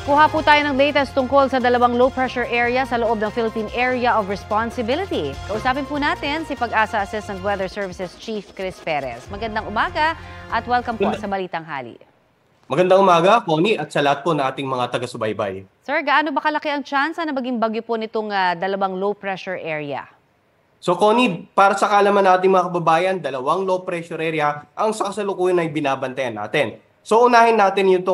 Kuha po tayo ng latest tungkol sa dalawang low-pressure area sa loob ng Philippine Area of Responsibility. Kausapin po natin si Pag-asa Assistant Weather Services Chief Chris Perez. Magandang umaga at welcome po sa Balitang Hali. Magandang umaga, Connie, at sa lahat po na ating mga taga-subaybay. Sir, gaano ba kalaki ang tsansa na maging bagyo po nitong dalawang low-pressure area? So, Connie, para sa kaalaman natin mga kababayan, dalawang low-pressure area ang sa kasalukuyan ay binabantayan natin. So, unahin natin yung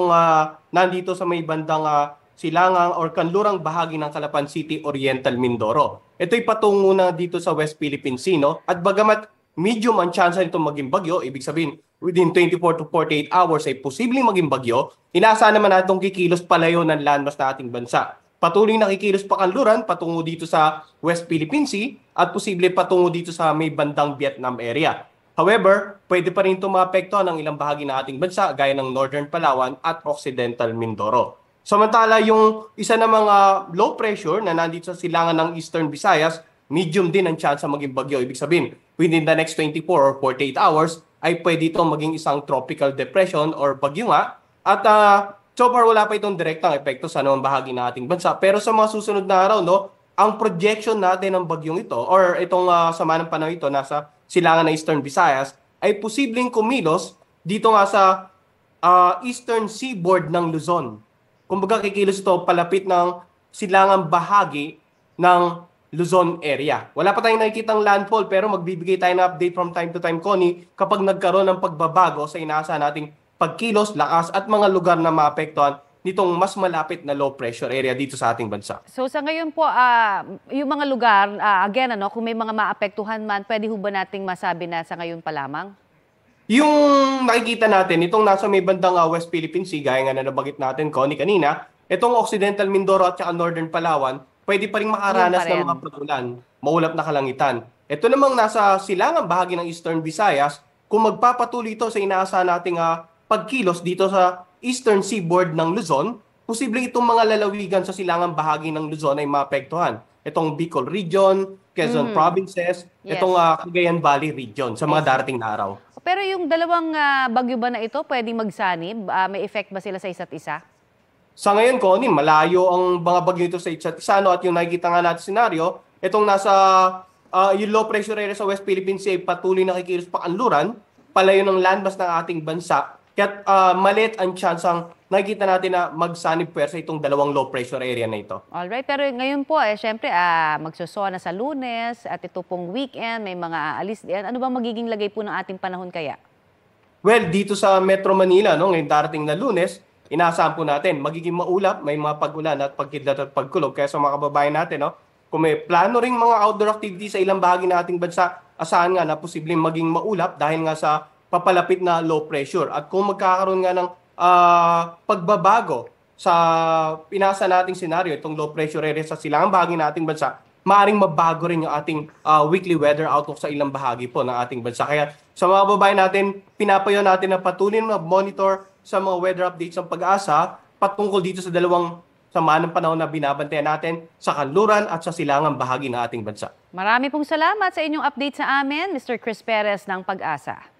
nandito sa may bandang silangang or kanlurang bahagi ng Calapan City, Oriental Mindoro. Ito'y patungo na dito sa West Philippine Sea, no? At bagamat medium ang chance nito maging bagyo, ibig sabihin within 24 to 48 hours ay posibleng maging bagyo, inaasahan naman natin kikilos palayo ng landmass na ating bansa. Patuloy na kikilos pa kanluran patungo dito sa West Philippine Sea at posible patungo dito sa may bandang Vietnam area. However, pwede pa rin ito maapektuhan ng ilang bahagi ng ating bansa gaya ng Northern Palawan at Occidental Mindoro. Samantala, yung isa na mga low pressure na nandito sa silangan ng Eastern Visayas, medium din ang chance maging bagyo. Ibig sabihin, within the next 24 or 48 hours, ay pwede itong maging isang tropical depression or bagyo nga. At so far, wala pa itong direktang epekto sa anumang bahagi ng ating bansa. Pero sa mga susunod na araw, no, ang projection natin ng bagyong ito or itong sama ng panahon ito nasa silangan ng Eastern Visayas ay posibleng kumilos dito nga sa eastern seaboard ng Luzon. Kumbaga kikilos ito palapit ng silangang bahagi ng Luzon area. Wala pa tayong nakikitang landfall pero magbibigay tayo ng update from time to time, Connie, kapag nagkaroon ng pagbabago sa inaasahan nating pagkilos, lakas at mga lugar na maapektuhan nitong mas malapit na low pressure area dito sa ating bansa. So sa ngayon po, yung mga lugar, again, kung may mga maapektuhan man, pwede ho ba nating masabi na sa ngayon pa lamang? Yung nakikita natin, itong nasa may bandang West Philippine Sea, gaya nga na nabanggit natin, Connie, kanina, itong Occidental Mindoro at saka Northern Palawan, pwede pa rin makaranas ng mga pag-ulan, maulap na kalangitan. Ito namang nasa silangang bahagi ng Eastern Visayas, kung magpapatuloy ito sa inaasahan nating pagkilos dito sa eastern seaboard ng Luzon, posibleng itong mga lalawigan sa silangang bahagi ng Luzon ay maapektuhan. Itong Bicol Region, Quezon Provinces, itong Cagayan Valley Region sa mga darating na araw. Pero yung dalawang bagyo ba na ito, pwedeng magsanib? May effect ba sila sa isa't isa? Sa ngayon, Connie, malayo ang mga bagyo ito sa isa't isa. At yung nakikita nga natin senaryo, itong nasa yung low pressure area sa West Philippine Sea patuloy na kikilos pa kanluran, palayo ng landmass ng ating bansa. Kaya maliit ang chance ang nakikita natin na magsanib puwersa itong dalawang low pressure area na ito. Alright, pero ngayon po, syempre, magsusona sa Lunes at ito pong weekend, may mga aalis din. Ano bang magiging lagay po ng ating panahon kaya? Well, dito sa Metro Manila, no, ngayong darating na Lunes, inaasahan po natin, magiging maulap, may mga pag-ulan at pagkidlat at pagkulog. Kaya sa mga kababayan natin, no, kung may plano ring mga outdoor activities sa ilang bahagi ng ating bansa, asahan nga na posibleng maging maulap dahil nga sa papalapit na low pressure. At kung magkakaroon nga ng pagbabago sa pinasa nating senaryo, itong low pressure area sa silangang bahagi ng ating bansa, maaring mabago rin yung ating weekly weather outlook sa ilang bahagi po ng ating bansa. Kaya sa mga babae natin, pinapayo natin na patuloy na monitor sa mga weather updates ng Pag-asa patungkol dito sa dalawang sama ng panahon na binabantayan natin sa kanluran at sa silangang bahagi ng ating bansa. Marami pong salamat sa inyong update sa amin, Mr. Chris Perez ng Pag-asa.